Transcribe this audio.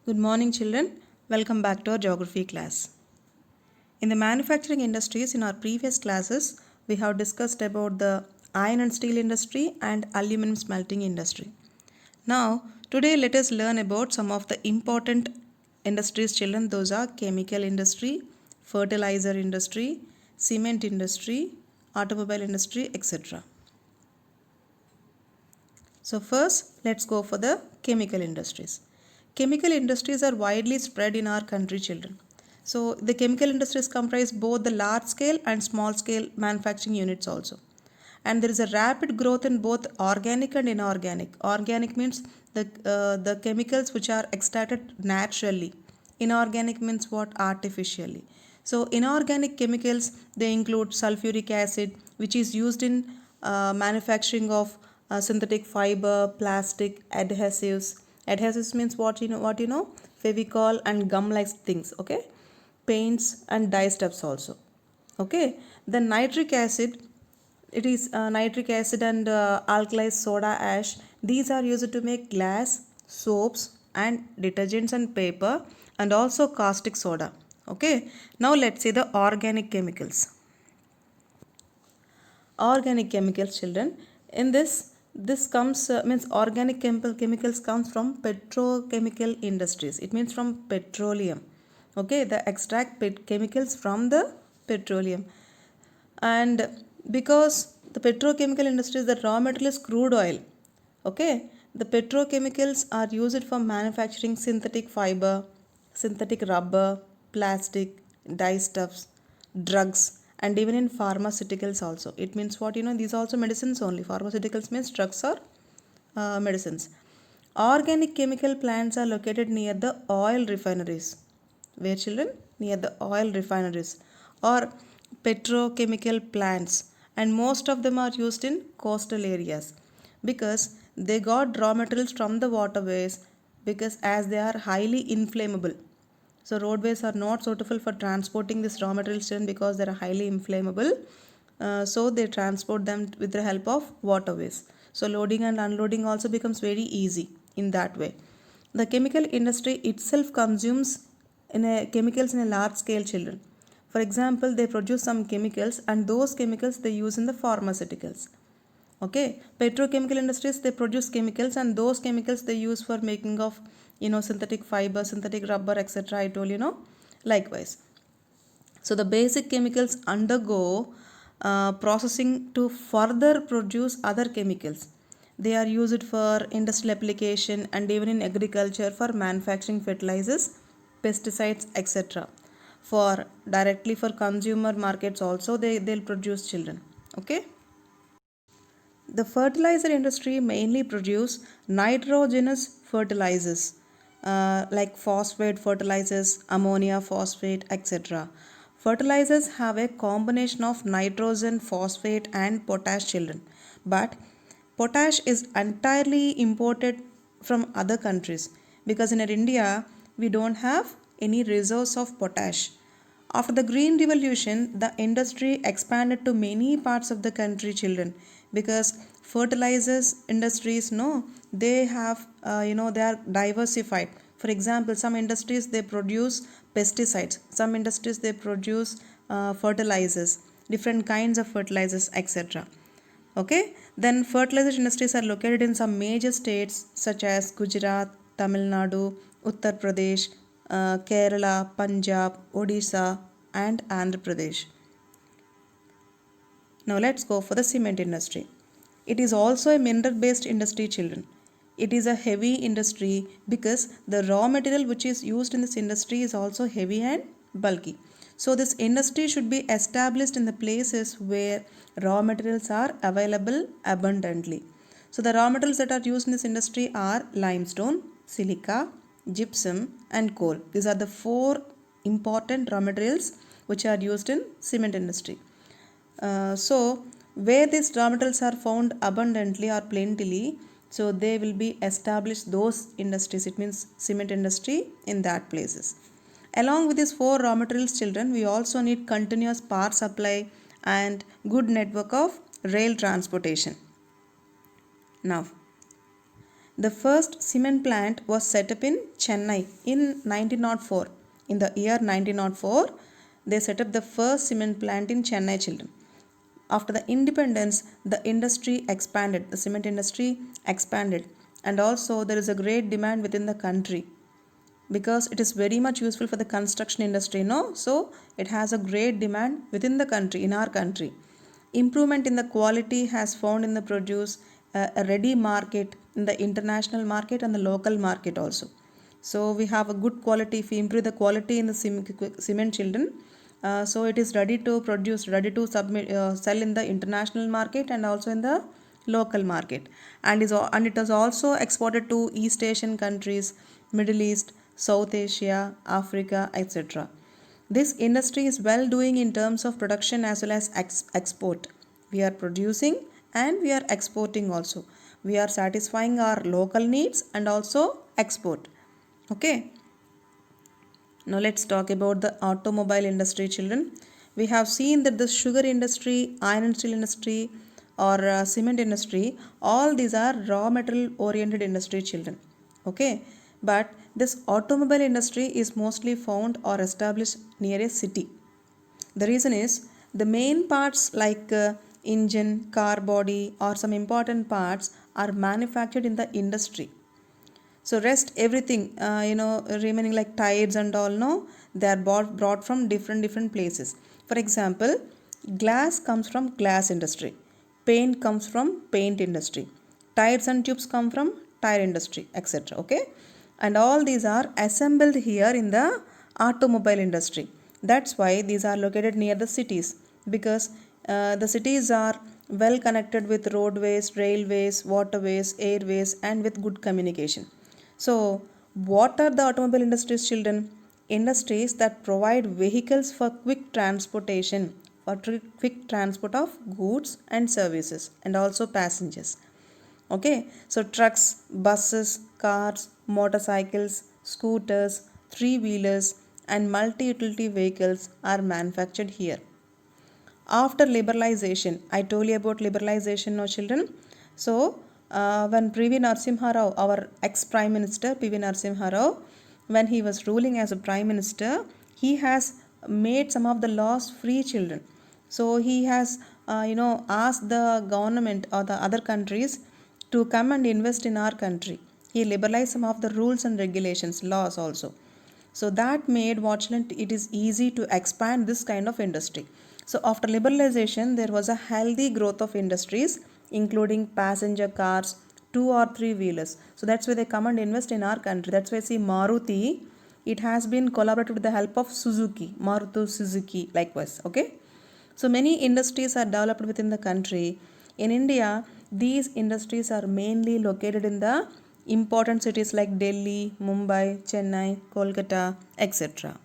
Good morning, children. Welcome back to our geography class. In the manufacturing industries, in our previous classes, we have discussed about the iron and steel industry and aluminum smelting industry. Now, today let us learn about some of the important industries, children. Those are chemical industry, fertilizer industry, cement industry, automobile industry, etc. So first, let's go for the chemical industries. Chemical industries are widely spread in our country, children. So the chemical industries comprise both the large scale and small scale manufacturing units also. And there is a rapid growth in both organic and inorganic. Organic means the chemicals which are extracted naturally. Inorganic means what? Artificially. So inorganic chemicals, they include sulfuric acid, which is used in manufacturing of synthetic fiber, plastic, adhesives. Adhesives means what you know, Fevicol and gum-like things. Okay, paints and dye stuffs also. Okay, then nitric acid. It is nitric acid and alkali soda ash. These are used to make glass, soaps, and detergents and paper, and also caustic soda. Okay, now let's see the organic chemicals. Organic chemicals, children. In this comes means organic chemicals comes from petrochemical industries. It means from petroleum. Okay, they extract chemicals from the petroleum. And because the petrochemical industry, the raw material is crude oil. Okay, the petrochemicals are used for manufacturing synthetic fiber, synthetic rubber, plastic, dyestuffs, drugs, and even in pharmaceuticals also. It means what, these are also medicines only. Pharmaceuticals means drugs or medicines. Organic chemical plants are located near the oil refineries. Where, children? Near the oil refineries or petrochemical plants, and most of them are used in coastal areas because they got raw materials from the waterways, because as they are highly inflammable. So roadways are not suitable for transporting this raw materials because they are highly inflammable. So they transport them with the help of waterways. So loading and unloading also becomes very easy in that way. The chemical industry itself consumes chemicals in a large scale, children. For example, they produce some chemicals, and those chemicals they use in the pharmaceuticals. Okay, petrochemical industries, they produce chemicals, and those chemicals they use for making of synthetic fiber, synthetic rubber, etc. I told likewise. So the basic chemicals undergo processing to further produce other chemicals. They are used for industrial application and even in agriculture for manufacturing fertilizers, pesticides, etc. For directly for consumer markets also, they'll produce, children. Okay. The fertilizer industry mainly produce nitrogenous fertilizers like phosphate fertilizers, ammonia, phosphate, etc. Fertilizers have a combination of nitrogen, phosphate, and potash, children. But potash is entirely imported from other countries because in India we don't have any reserves of potash. After the Green Revolution, the industry expanded to many parts of the country, children, because fertilizers industries, no, they have, they are diversified. For example, some industries they produce pesticides, some industries they produce fertilizers, different kinds of fertilizers, etc. Okay, then fertilizer industries are located in some major states such as Gujarat, Tamil Nadu, Uttar Pradesh, Kerala, Punjab, Odisha, and Andhra Pradesh. Now let's go for the cement industry. It is also a mineral based industry, children. It is a heavy industry because the raw material which is used in this industry is also heavy and bulky. So this industry should be established in the places where raw materials are available abundantly. So the raw materials that are used in this industry are limestone, silica, gypsum, and coal. These are the four important raw materials which are used in cement industry. So where these raw materials are found abundantly or plentifully, so they will be established those industries. It means cement industry in that places. Along with these four raw materials, children, we also need continuous power supply and good network of rail transportation. Now, The first cement plant was set up in Chennai in 1904. In the year 1904, they set up the first cement plant in Chennai, children. After the independence, the industry expanded, the cement industry expanded, and also there is a great demand within the country because it is very much useful for the construction industry, no? So it has a great demand within the country, in our country. Improvement in the quality has found in the produce a ready market in the international market and the local market also. So we have a good quality. If we improve the quality in the cement, children, so it is ready to produce, ready to sell in the international market and also in the local market, and it is also exported to East Asian countries, Middle East, South Asia, Africa, etc. This industry is well doing in terms of production as well as export. We are producing and we are exporting also. We are satisfying our local needs and also export. Okay. Now let's talk about the automobile industry, children. We have seen that the sugar industry, iron and steel industry, or cement industry, all these are raw material oriented industry, children. Okay. But this automobile industry is mostly found or established near a city. The reason is the main parts like engine, car body, or some important parts are manufactured in the industry. So rest everything, remaining like tires and all, no, they are brought from different places. For example, glass comes from glass industry, paint comes from paint industry, tires and tubes come from tire industry, etc. Okay, and all these are assembled here in the automobile industry. That's why these are located near the cities, because the cities are well connected with roadways, railways, waterways, airways, and with good communication. So, what are the automobile industries, children? Industries that provide vehicles for quick transportation, for quick transport of goods and services, and also passengers. Okay, so trucks, buses, cars, motorcycles, scooters, three wheelers, and multi utility vehicles are manufactured here. After liberalization, I told you about liberalization, no, children. So when PV Narasimha Rao, our ex-prime minister PV Narasimha Rao, when he was ruling as a prime minister, he has made some of the laws free, children. So he has asked the government or the other countries to come and invest in our country. He liberalized some of the rules and regulations, laws also. So that made Watchland it is easy to expand this kind of industry. So after liberalization, there was a healthy growth of industries, including passenger cars, two or three wheelers. So that's why they come and invest in our country. That's why see Maruti, it has been collaborated with the help of Suzuki, Maruti Suzuki likewise. Okay. So many industries are developed within the country. In India, these industries are mainly located in the important cities like Delhi, Mumbai, Chennai, Kolkata, etc.